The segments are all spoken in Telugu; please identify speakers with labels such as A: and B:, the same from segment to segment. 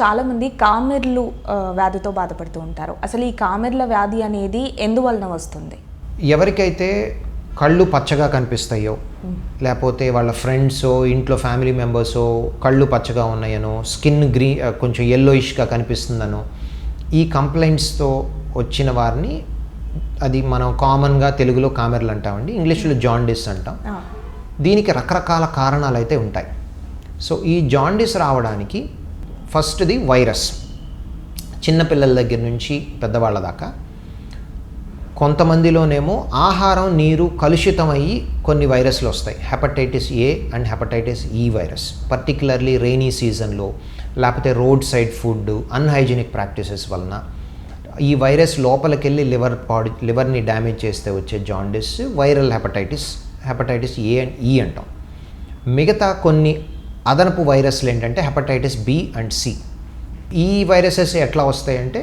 A: చాలామంది కామెర్లు వ్యాధితో బాధపడుతూ ఉంటారు. అసలు ఈ కామెర్ల వ్యాధి అనేది ఎందువలన వస్తుంది?
B: ఎవరికైతే కళ్ళు పచ్చగా కనిపిస్తాయో, లేకపోతే వాళ్ళ ఫ్రెండ్సో ఇంట్లో ఫ్యామిలీ మెంబర్సో కళ్ళు పచ్చగా ఉన్నాయనో, స్కిన్ కొంచెం ఎల్లోయిష్గా కనిపిస్తుందనో, ఈ కంప్లైంట్స్తో వచ్చిన వారిని అది మనం కామన్గా తెలుగులో కామెర్లు అంటామండి, ఇంగ్లీష్లో జాండిస్ అంటాం. దీనికి రకరకాల కారణాలు అయితే ఉంటాయి. సో ఈ జాండిస్ రావడానికి ఫస్ట్ది వైరస్. చిన్నపిల్లల దగ్గర నుంచి పెద్దవాళ్ళ దాకా కొంతమందిలోనేమో ఆహారం నీరు కలుషితమయ్యి కొన్ని వైరస్లు వస్తాయి. హెపటైటిస్ ఏ అండ్ హెపటైటిస్ ఈ వైరస్, పర్టికులర్లీ రెయినీ సీజన్లో, లేకపోతే road side food, unhygienic practices వలన ఈ వైరస్ లోపలికి వెళ్ళి లివర్ని డ్యామేజ్ చేస్తే వచ్చే jaundice viral hepatitis A and ఈ అంటాం. మిగతా కొన్ని అదనపు వైరస్లు ఏంటంటే హెపటైటిస్ బి అండ్ సి. ఈ వైరసెస్ ఎట్లా వస్తాయంటే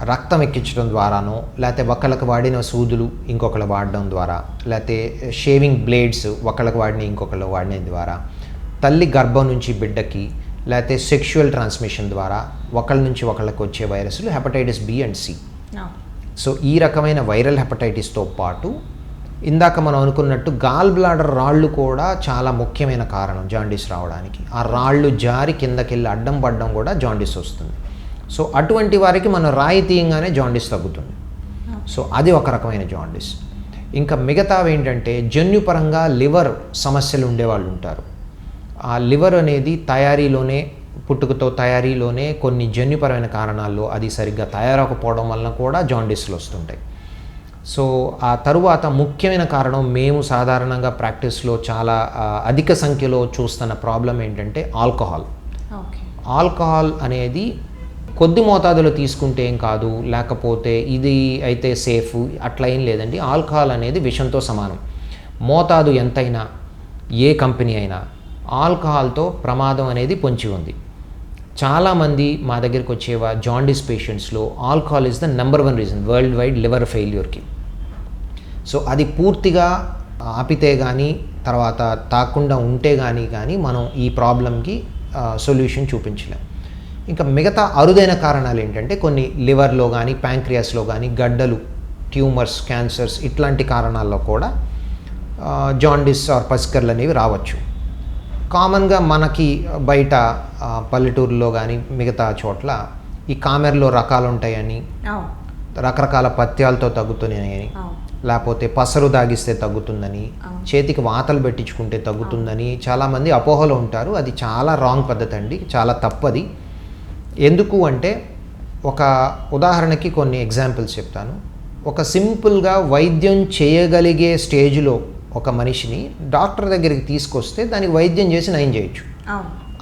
B: రక్తం ఎక్కించడం ద్వారానో, లేకపోతే ఒకళ్ళకి వాడిన సూదులు ఇంకొకళ్ళు వాడడం ద్వారా, లేకపోతే షేవింగ్ బ్లేడ్స్ ఒకళ్ళకి వాడిన ఇంకొకళ్ళు వాడిన ద్వారా, తల్లి గర్భం నుంచి బిడ్డకి, లేకపోతే సెక్షువల్ ట్రాన్స్మిషన్ ద్వారా ఒకళ్ళ నుంచి ఒకళ్ళకి వచ్చే వైరస్లు hepatitis B and C. So ఈ రకమైన వైరల్ హెపటైటిస్తో పాటు ఇందాక మనం అనుకున్నట్టు గాల్ బ్లాడర్ రాళ్ళు కూడా చాలా ముఖ్యమైన కారణం జాండీస్ రావడానికి. ఆ రాళ్ళు జారి కిందకెళ్ళి అడ్డం పడడం కూడా జాండీస్ వస్తుంది. సో అటువంటి వారికి మనం రాయి తీయంగానే జాండీస్ తగ్గుతుంది. సో అది ఒక రకమైన జాండీస్. ఇంకా మిగతావి ఏంటంటే జన్యుపరంగా లివర్ సమస్యలు ఉండేవాళ్ళు ఉంటారు. ఆ లివర్ అనేది పుట్టుకతో తయారీలోనే కొన్ని జన్యుపరమైన కారణాల్లో అది సరిగ్గా తయారవకపోవడం వలన కూడా జాండీస్లు వస్తుంటాయి. సో ఆ తరువాత ముఖ్యమైన కారణం మేము సాధారణంగా ప్రాక్టీస్లో చాలా అధిక సంఖ్యలో చూస్తున్న ప్రాబ్లం ఏంటంటే ఆల్కహాల్ అనేది కొద్ది మోతాదులో తీసుకుంటే ఏం కాదు, లేకపోతే ఇది అయితే సేఫ్, అట్లా ఏం లేదండి. ఆల్కహాల్ అనేది విషంతో సమానం. మోతాదు ఎంతైనా, ఏ కంపెనీ అయినా ఆల్కహాల్తో ప్రమాదం అనేది పొంచి ఉంది. చాలామంది మా దగ్గరికి వచ్చేవా జాండీస్ పేషెంట్స్లో alcohol is the number 1 reason worldwide liver ఫెయిల్యూర్కి. సో అది పూర్తిగా ఆపితే కానీ, తర్వాత తాకుండా ఉంటే కానీ మనం ఈ ప్రాబ్లంకి సొల్యూషన్ చూపించలేం. ఇంకా మిగతా అరుదైన కారణాలు ఏంటంటే కొన్ని లివర్లో కానీ, ప్యాంక్రియాస్లో కానీ గడ్డలు, ట్యూమర్స్, క్యాన్సర్స్ ఇట్లాంటి కారణాల్లో కూడా జాండీస్ ఆర్ పసికర్లు అనేవి రావచ్చు. కామన్గా మనకి బయట పల్లెటూరులో కానీ మిగతా చోట్ల ఈ కామెర్లో రకాలు ఉంటాయని, రకరకాల పథ్యాలతో తగ్గుతున్నాయని, లేకపోతే పసరు దాగిస్తే తగ్గుతుందని, చేతికి వాతలు పెట్టించుకుంటే తగ్గుతుందని చాలామంది అపోహలో ఉంటారు. అది చాలా రాంగ్ పద్ధతి అండి, చాలా తప్పది. ఎందుకు అంటే ఒక ఉదాహరణకి కొన్ని ఎగ్జాంపుల్స్ చెప్తాను. ఒక సింపుల్గా వైద్యం చేయగలిగే స్టేజ్లో ఒక మనిషిని డాక్టర్ దగ్గరికి తీసుకొస్తే దానికి వైద్యం చేసి నయం చేయొచ్చు.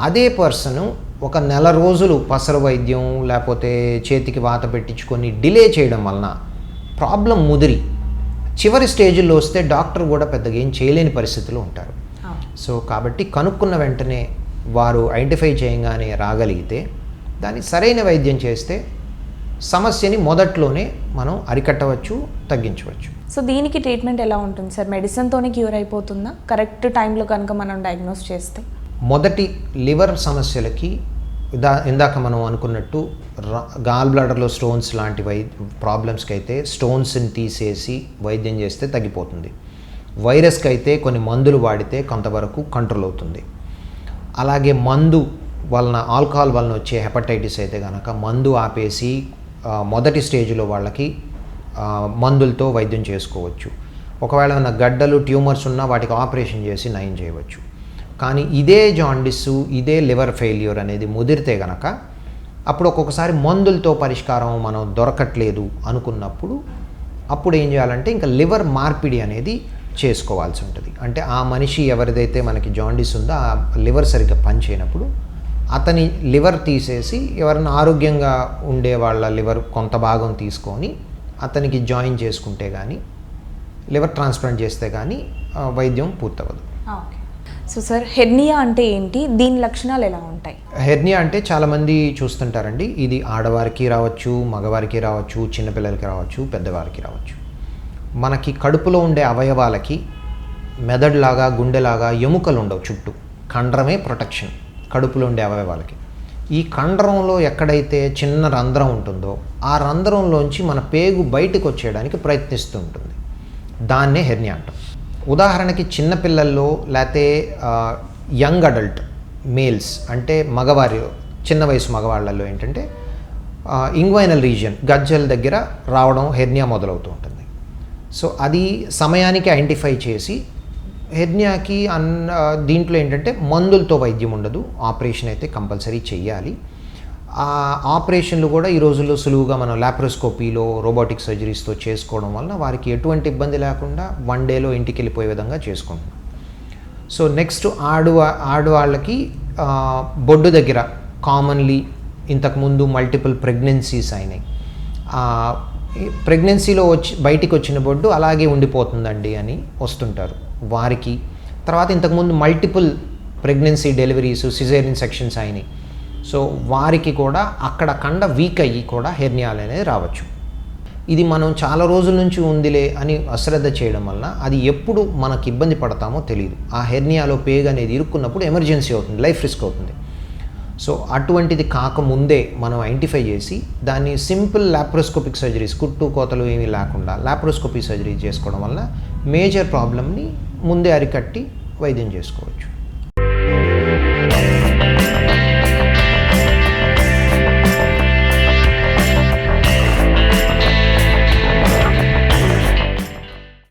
B: అదే పర్సను ఒక నెల రోజులు పసరు వైద్యం లేకపోతే చేతికి వాత పెట్టించుకొని డిలే చేయడం వలన ప్రాబ్లం ముదిరి చివరి స్టేజ్లో వస్తే డాక్టర్ కూడా పెద్దగా ఏం చేయలేని పరిస్థితిలో ఉంటారు. సో కాబట్టి కనుక్కున్న వెంటనే వారు ఐడెంటిఫై చేయగానే రాగలిగితే దాన్ని సరైన వైద్యం చేస్తే సమస్యని మొదట్లోనే మనం అరికట్టవచ్చు, తగ్గించవచ్చు.
A: సో దీనికి ట్రీట్మెంట్ ఎలా ఉంటుంది సార్? మెడిసిన్తోనే క్యూర్ అయిపోతుందా కరెక్ట్ టైంలో కనుక మనం డయాగ్నోస్ చేస్తే?
B: మొదటి లివర్ సమస్యలకి ఇందాక మనం అనుకున్నట్టు గాల్ బ్లాడర్లో స్టోన్స్ లాంటి ప్రాబ్లమ్స్కి అయితే స్టోన్స్ని తీసేసి వైద్యం చేస్తే తగ్గిపోతుంది. వైరస్కి అయితే కొన్ని మందులు వాడితే కొంతవరకు కంట్రోల్ అవుతుంది. అలాగే మందు వలన, ఆల్కహాల్ వలన వచ్చే హెపటైటిస్ అయితే కనుక మందు ఆపేసి మొదటి స్టేజ్లో వాళ్ళకి మందులతో వైద్యం చేసుకోవచ్చు. ఒకవేళ ఏమైనా గడ్డలు, ట్యూమర్స్ ఉన్నా వాటికి ఆపరేషన్ చేసి నయం చేయవచ్చు. కానీ ఇదే జాండిస్, ఇదే లివర్ ఫెయిల్యూర్ అనేది ముదిరితే కనుక అప్పుడు ఒక్కొక్కసారి మందులతో పరిష్కారం మనం దొరకట్లేదు అనుకున్నప్పుడు అప్పుడు ఏం చేయాలంటే ఇంకా లివర్ మార్పిడి అనేది చేసుకోవాల్సి ఉంటుంది. అంటే ఆ మనిషి ఎవరిదైతే మనకి జాండిస్ ఉందో ఆ లివర్ సరిగ్గా పనిచేయనప్పుడు అతని లివర్ తీసేసి ఎవరైనా ఆరోగ్యంగా ఉండే వాళ్ళ లివర్ కొంత భాగం తీసుకొని అతనికి జాయిన్ చేసుకుంటే కానీ, లివర్ ట్రాన్స్ప్లాంట్ చేస్తే కానీ వైద్యం పూర్తవదు.
A: సో సార్, హెర్నియా అంటే ఏంటి? దీని లక్షణాలు ఎలా ఉంటాయి?
B: హెర్నియా అంటే చాలామంది చూస్తుంటారండి. ఇది ఆడవారికి రావచ్చు, మగవారికి రావచ్చు, చిన్నపిల్లలకి రావచ్చు, పెద్దవారికి రావచ్చు. మనకి కడుపులో ఉండే అవయవాలకి మెదడులాగా, గుండెలాగా ఎముకలు ఉండవు చుట్టూ. కండరమే ప్రొటెక్షన్ కడుపులో ఉండే అవయవాలకి. ఈ కండరంలో ఎక్కడైతే చిన్న రంధ్రం ఉంటుందో ఆ రంధ్రంలోంచి మన పేగు బయటకు వచ్చేయడానికి ప్రయత్నిస్తూ ఉంటుంది. దాన్నే హెర్నియా అంటాం. ఉదాహరణకి చిన్నపిల్లల్లో లేకపోతే యంగ్ అడల్ట్ మేల్స్ అంటే మగవారిలో చిన్న వయసు మగవాళ్ళల్లో ఏంటంటే ఇంగ్వైనల్ రీజియన్ గజ్జల దగ్గర రావడం హెర్నియా మొదలవుతూ ఉంటుంది. సో అది సమయానికి ఐడెంటిఫై చేసి హెర్నియాకి దీంట్లో ఏంటంటే మందులతో వైద్యం ఉండదు, ఆపరేషన్ అయితే కంపల్సరీ చెయ్యాలి. ఆ ఆపరేషన్లు కూడా ఈ రోజుల్లో సులువుగా మనం లాప్రోస్కోపీలో రోబోటిక్ సర్జరీస్తో చేసుకోవడం వల్ల వారికి ఎటువంటి ఇబ్బంది లేకుండా 1 డేలో ఇంటికి వెళ్ళిపోయే విధంగా చేసుకుంటున్నాం. సో నెక్స్ట్ ఆడవాళ్ళకి బొడ్డు దగ్గర కామన్లీ ఇంతకుముందు మల్టిపుల్ ప్రెగ్నెన్సీస్ అయినాయి. ప్రెగ్నెన్సీలో బయటికి వచ్చిన బొడ్డు అలాగే ఉండిపోతుందండి అని వస్తుంటారు వారికి. తర్వాత ఇంతకుముందు multiple pregnancy deliveries caesarean sections అయినాయి. సో వారికి కూడా అక్కడ కండ వీక్ అయ్యి కూడా హెర్నియాలు అనేది రావచ్చు. ఇది మనం చాలా రోజుల నుంచి ఉందిలే అని అశ్రద్ధ చేయడం వలన అది ఎప్పుడు మనకు ఇబ్బంది పడతామో తెలియదు. ఆ హెర్నియాలో పేగు అనేది ఇరుక్కున్నప్పుడు ఎమర్జెన్సీ అవుతుంది, లైఫ్ రిస్క్ అవుతుంది. సో అటువంటిది కాకముందే మనం ఐడెంటిఫై చేసి దాన్ని సింపుల్ లాప్రోస్కోపిక్ సర్జరీస్, కుట్టు కోతలు ఏమీ లేకుండా లాప్రోస్కోపిక్ సర్జరీ చేసుకోవడం వల్ల మేజర్ ప్రాబ్లమ్ని ముందే అరికట్టి వైద్యం చేసుకోవచ్చు.